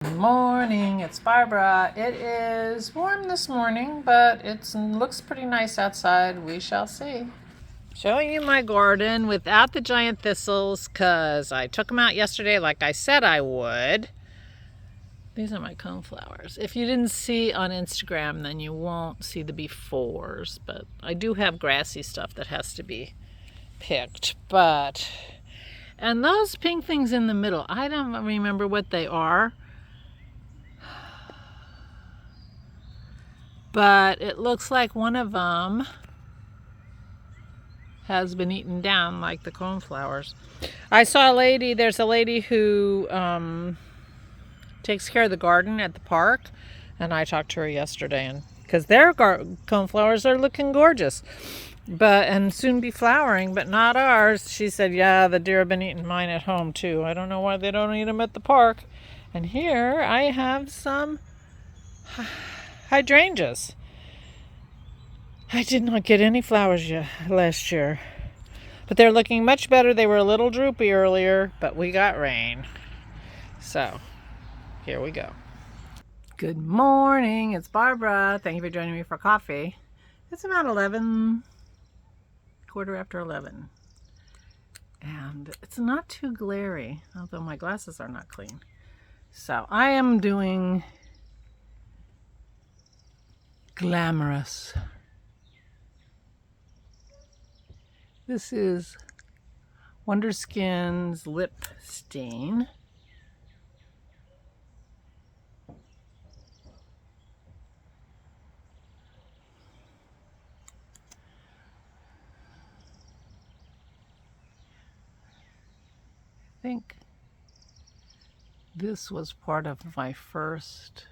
Good morning, it's Barbara. It is warm this morning, but it looks pretty nice outside. We shall see. Showing you my garden without the giant thistles because I took them out yesterday like I said I would. These are my coneflowers. If you didn't see on Instagram, then you won't see the befores, but I do have grassy stuff that has to be picked. And those pink things in the middle, I don't remember what they are. But it looks like one of them has been eaten down like the coneflowers. I saw there's a lady who takes care of the garden at the park, and I talked to her yesterday, and because their coneflowers are looking gorgeous, and soon be flowering, but not ours. She said, yeah, the deer have been eating mine at home too. I don't know why they don't eat them at the park. And here I have some hydrangeas. I did not get any flowers last year, but they're looking much better. They were a little droopy earlier, but we got rain. So here we go. Good morning, it's Barbara. Thank you for joining me for coffee. It's about 11, quarter after 11. And it's not too glary, although my glasses are not clean. So I am doing glamorous. This is Wonder Skin's lip stain. I think this was part of my first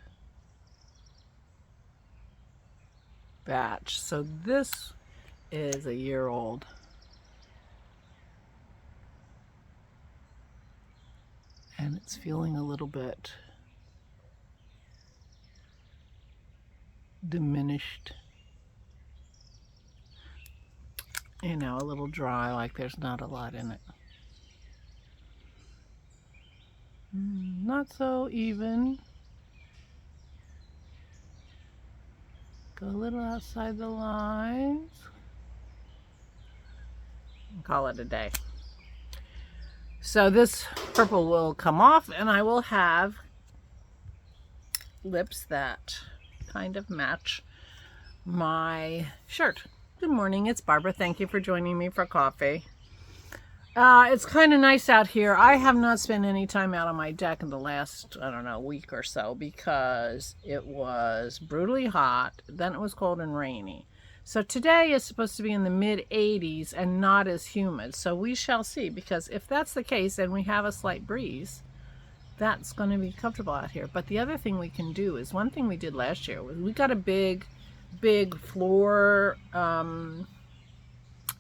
batch. So this is a year old. And it's feeling a little bit diminished. You know, a little dry, like there's not a lot in it. Not so even. Go a little outside the lines. And call it a day. So this purple will come off and I will have lips that kind of match my shirt. Good morning, it's Barbara. Thank you for joining me for coffee. It's kind of nice out here. I have not spent any time out on my deck in the last, I don't know, week or so because it was brutally hot. Then it was cold and rainy. So today is supposed to be in the mid-80s and not as humid. So we shall see, because if that's the case and we have a slight breeze, that's going to be comfortable out here. But the other thing we can do is, one thing we did last year was we got a big floor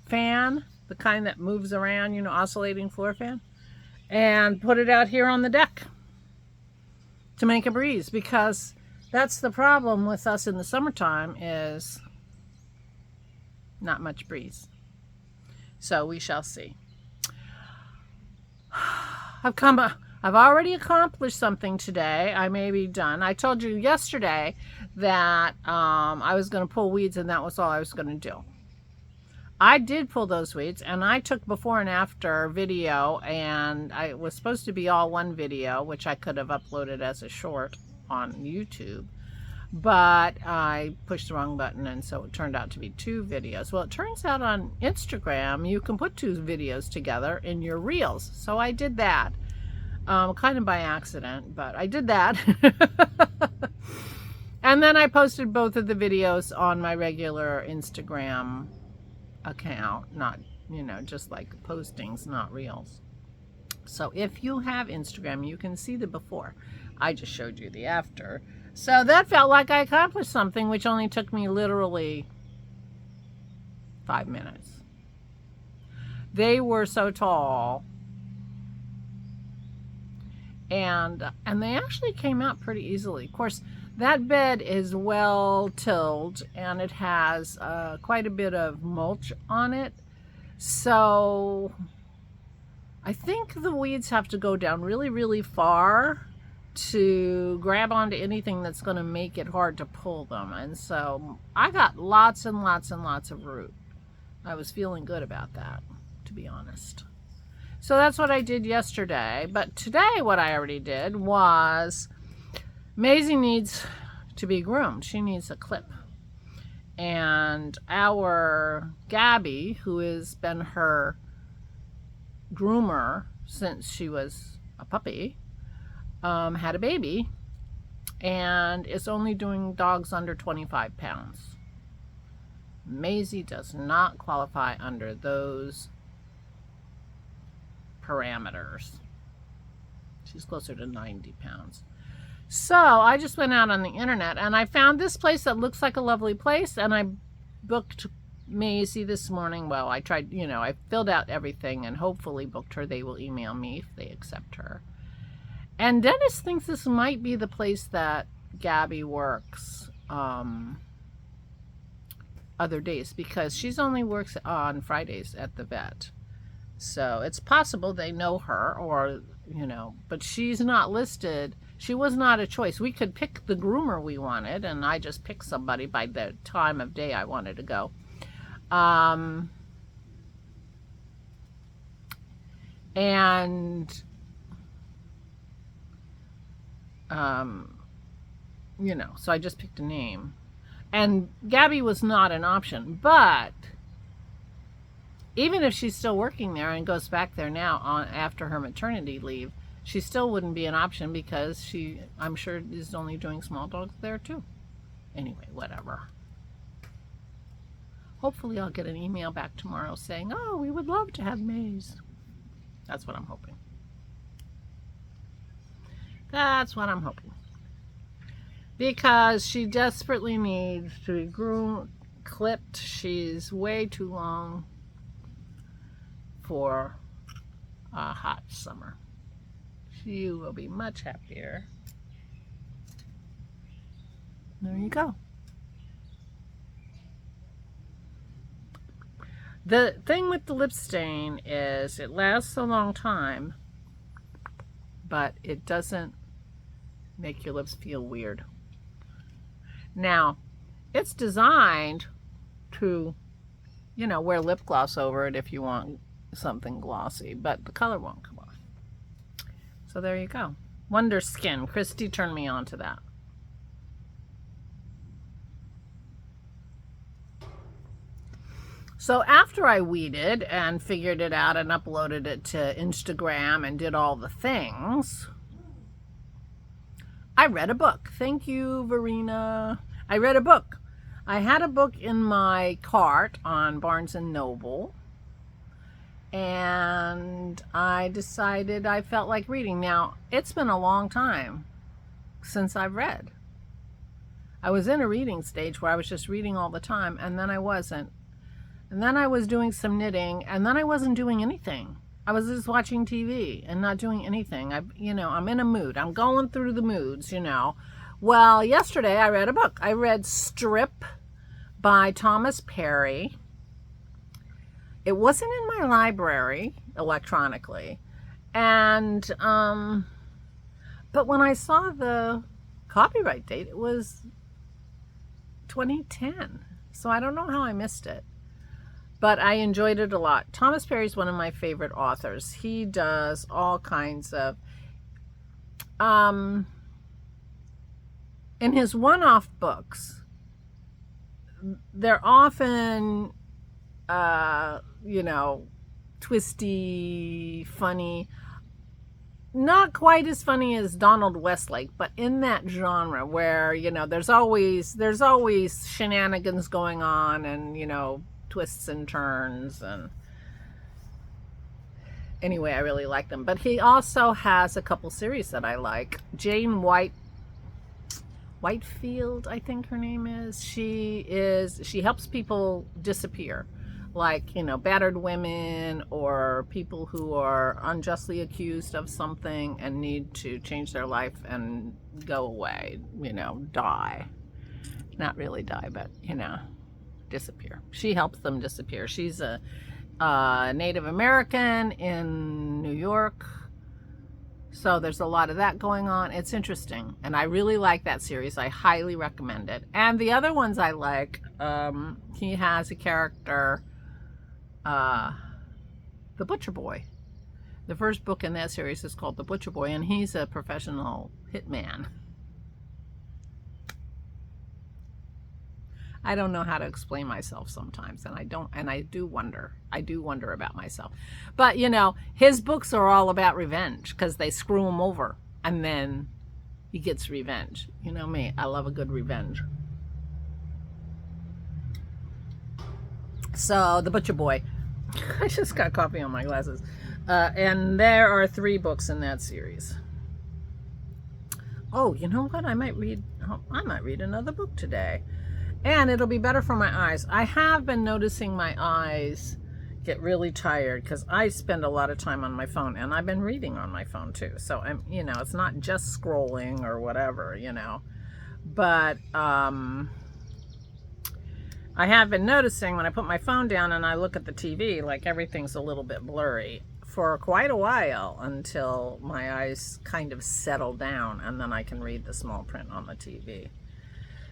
fan, the kind that moves around, you know, oscillating floor fan, and put it out here on the deck to make a breeze, because that's the problem with us in the summertime, is not much breeze. So we shall see. I've already accomplished something today. I may be done. I told you yesterday that I was going to pull weeds, and that was all I was going to do. I did pull those weeds, and I took before and after video, and it was supposed to be all one video, which I could have uploaded as a short on YouTube, but I pushed the wrong button, and so it turned out to be 2 videos. Well, it turns out on Instagram you can put 2 videos together in your reels, so I did that, kind of by accident, but I did that. And then I posted both of the videos on my regular Instagram account, not, you know, just like postings, not reels. So if you have Instagram, you can see the before. I just showed you the after. So that felt like I accomplished something, which only took me literally 5 minutes. They were so tall, and they actually came out pretty easily. Of course, that bed is well tilled, and it has quite a bit of mulch on it. So I think the weeds have to go down really, really far to grab onto anything that's going to make it hard to pull them. And so I got lots and lots and lots of root. I was feeling good about that, to be honest. So that's what I did yesterday. But today what I already did was Maisie needs to be groomed. She needs a clip. And our Gabby, who has been her groomer since she was a puppy, had a baby and is only doing dogs under 25 pounds. Maisie does not qualify under those parameters. She's closer to 90 pounds. So I just went out on the internet and I found this place that looks like a lovely place, and I booked Maisie this morning. Well, I tried, I filled out everything and hopefully booked her. They will email me if they accept her. And Dennis thinks this might be the place that Gabby works other days, because she's only works on Fridays at the vet. So it's possible they know her, or, but she's not listed. She was not a choice. We could pick the groomer we wanted, and I just picked somebody by the time of day I wanted to go. So I just picked a name. And Gabby was not an option, but even if she's still working there and goes back there now after her maternity leave, she still wouldn't be an option, because she, I'm sure, is only doing small dogs there too. Anyway, whatever. Hopefully I'll get an email back tomorrow saying, oh, we would love to have Maze. That's what I'm hoping. That's what I'm hoping. Because she desperately needs to be groomed, clipped. She's way too long for a hot summer. She will be much happier. There you go. The thing with the lip stain is it lasts a long time, but it doesn't make your lips feel weird. Now, it's designed to, wear lip gloss over it if you want something glossy, but the color won't come off. So there you go. Wonder Skin. Christy turned me on to that. So after I weeded and figured it out and uploaded it to Instagram and did all the things, I read a book. Thank you, Verena. I read a book. I had a book in my cart on Barnes & Noble, and I decided I felt like reading. Now, it's been a long time since I've read. I was in a reading stage where I was just reading all the time, and then I wasn't. And then I was doing some knitting, and then I wasn't doing anything. I was just watching TV and not doing anything. I'm in a mood. I'm going through the moods, Well, yesterday I read a book. I read Strip by Thomas Perry. It wasn't in my library electronically. And, but when I saw the copyright date, it was 2010. So I don't know how I missed it. But I enjoyed it a lot. Thomas Perry's one of my favorite authors. He does all kinds of, in his one-off books, they're often, twisty, funny. Not quite as funny as Donald Westlake, but in that genre where, there's always shenanigans going on, and, twists and turns, and anyway, I really like them. But he also has a couple series that I like. Jane Whitefield, I think her name is. She helps people disappear, like, battered women or people who are unjustly accused of something and need to change their life and go away, die. Not really die, but, disappear. She helps them disappear. She's a Native American in New York, So there's a lot of that going on. It's interesting. And I really like that series. I highly recommend it. And the other ones I like, he has a character, the Butcher Boy. The first book in that series is called The Butcher Boy, and he's a professional hitman. I don't know how to explain myself sometimes, and I do wonder about myself. But you know, his books are all about revenge because they screw him over and then he gets revenge. You know me, I love a good revenge. So The Butcher Boy. I just got coffee on my glasses. And there are 3 books in that series. Oh, you know what? I might read another book today. And it'll be better for my eyes. I have been noticing my eyes get really tired because I spend a lot of time on my phone, and I've been reading on my phone too. So I'm, you know, it's not just scrolling or whatever, you know. But I have been noticing when I put my phone down and I look at the TV, like everything's a little bit blurry for quite a while until my eyes kind of settle down, and then I can read the small print on the TV.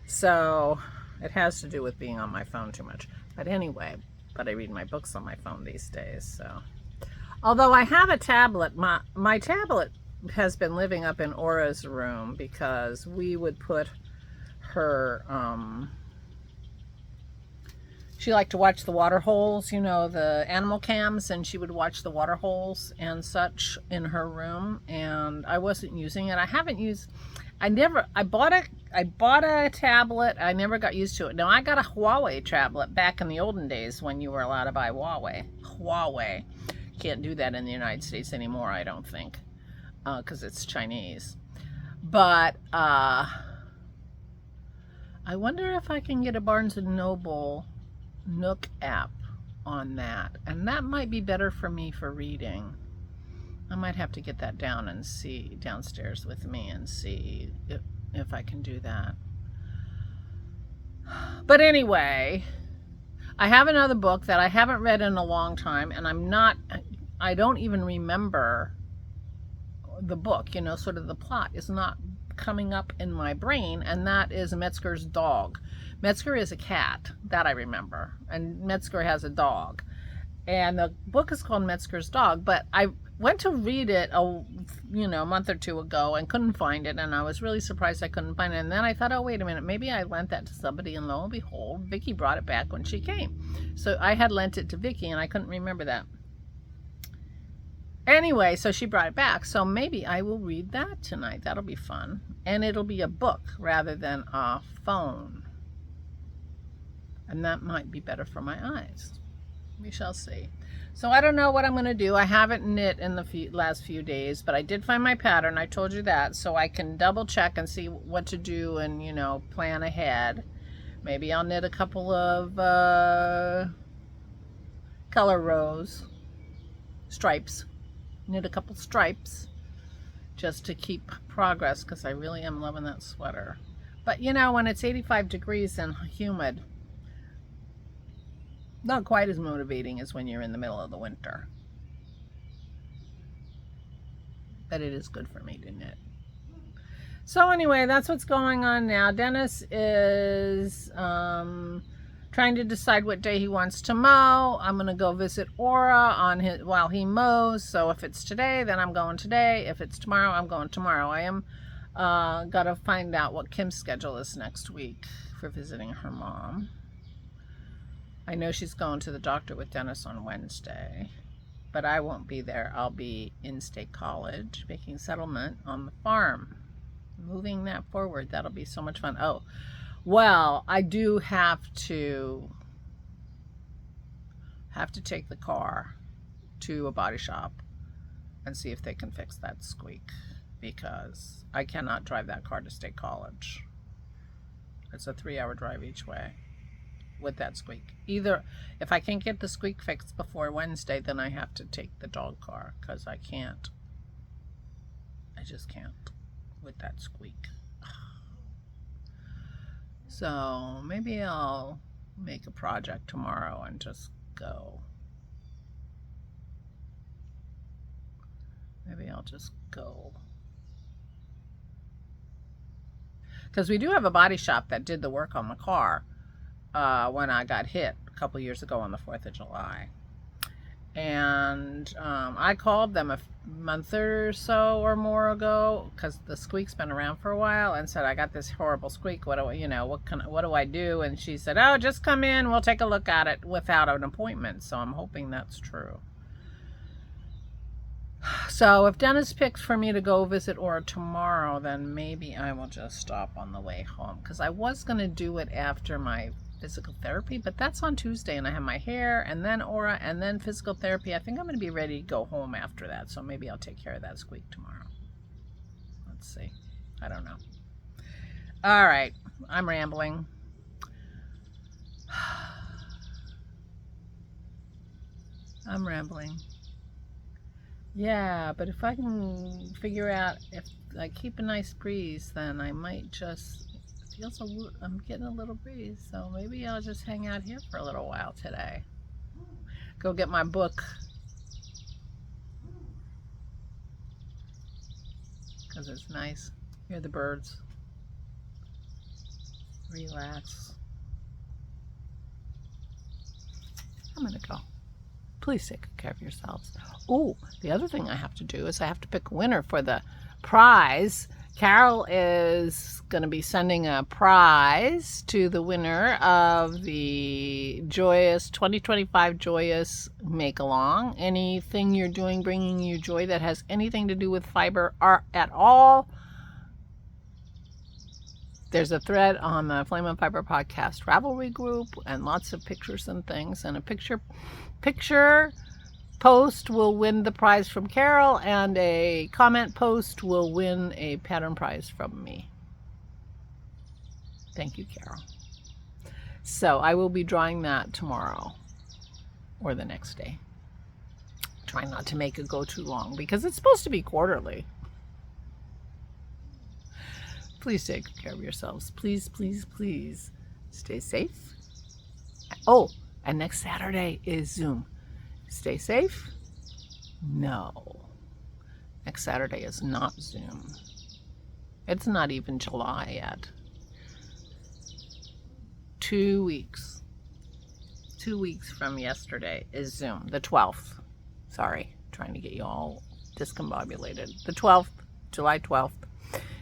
So it has to do with being on my phone too much. But anyway, I read my books on my phone these days. So, although I have a tablet, my tablet has been living up in Aura's room because we would put her, she liked to watch the water holes, you know, the animal cams, and she would watch the water holes and such in her room, and I wasn't using it. I bought a tablet. I never got used to it. Now, I got a Huawei tablet back in the olden days when you were allowed to buy Huawei. Can't do that in the United States anymore, I don't think, because it's Chinese. But I wonder if I can get a Barnes & Noble Nook app on that. And that might be better for me for reading. I might have to get that down and see downstairs with me and see if I can do that. But anyway, I have another book that I haven't read in a long time, and I don't even remember the book, you know, sort of the plot is not coming up in my brain, and that is Metzger's Dog. Metzger is a cat, that I remember, and Metzger has a dog. And the book is called Metzger's Dog, but I went to read it a month or 2 ago and couldn't find it, and I was really surprised I couldn't find it. And then I thought, oh, wait a minute, maybe I lent that to somebody, and lo and behold, Vicky brought it back when she came. So I had lent it to Vicky, and I couldn't remember that. Anyway, so she brought it back, so maybe I will read that tonight. That'll be fun. And it'll be a book rather than a phone. And that might be better for my eyes. We shall see. So I don't know what I'm going to do. I haven't knit in the last few days, but I did find my pattern. I told you that, so I can double check and see what to do and, you know, plan ahead. Maybe I'll knit a couple of color rows, stripes. Knit a couple stripes just to keep progress, because I really am loving that sweater. But, you know, when it's 85 degrees and humid, not quite as motivating as when you're in the middle of the winter. But it is good for me to knit. So anyway, that's what's going on now. Dennis is trying to decide what day he wants to mow. I'm going to go visit Aura while he mows. So if it's today, then I'm going today. If it's tomorrow, I'm going tomorrow. I am got to find out what Kim's schedule is next week for visiting her mom. I know she's going to the doctor with Dennis on Wednesday, but I won't be there. I'll be in State College making settlement on the farm. Moving that forward, that'll be so much fun. Oh, well, I do have to take the car to a body shop and see if they can fix that squeak, because I cannot drive that car to State College. It's a 3-hour drive each way with that squeak. Either if I can't get the squeak fixed before Wednesday, then I have to take the dog car, because I just can't with that squeak. So maybe I'll make a project tomorrow and just go. Maybe I'll just go. Because we do have a body shop that did the work on the car when I got hit a couple years ago on the 4th of July. And I called them a month or so or more ago, because the squeak's been around for a while, and said, I got this horrible squeak. What do I do? And she said, oh, just come in. We'll take a look at it without an appointment. So I'm hoping that's true. So if Dennis picks for me to go visit Aura tomorrow, then maybe I will just stop on the way home, because I was going to do it after my physical therapy, but that's on Tuesday, and I have my hair and then Aura and then physical therapy. I think I'm going to be ready to go home after that, so maybe I'll take care of that squeak tomorrow. Let's see. I don't know. All right, I'm rambling. I'm rambling. Yeah, but if I can figure out if I keep a nice breeze, then I might just, I'm getting a little breeze, so maybe I'll just hang out here for a little while today. Go get my book. Because it's nice. Hear the birds. Relax. I'm going to go. Please take care of yourselves. Oh, the other thing I have to do is I have to pick a winner for the prize. Carol is going to be sending a prize to the winner of the Joyous 2025 Joyous Make-Along. Anything you're doing bringing you joy that has anything to do with fiber art at all. There's a thread on the Flame on Fiber podcast Ravelry group and lots of pictures and things. And a picture post will win the prize from Carol, and a comment post will win a pattern prize from me. Thank you, Carol. So I will be drawing that tomorrow or the next day. Try not to make it go too long because it's supposed to be quarterly. Please take care of yourselves. Please, please, please stay safe. Oh, and next Saturday is Zoom. Stay safe? No. Next Saturday is not Zoom. It's not even July yet. 2 weeks. 2 weeks from yesterday is Zoom. The 12th. Sorry, trying to get you all discombobulated. The 12th, July 12th.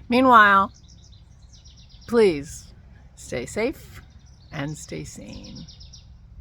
Meanwhile, please stay safe and stay sane.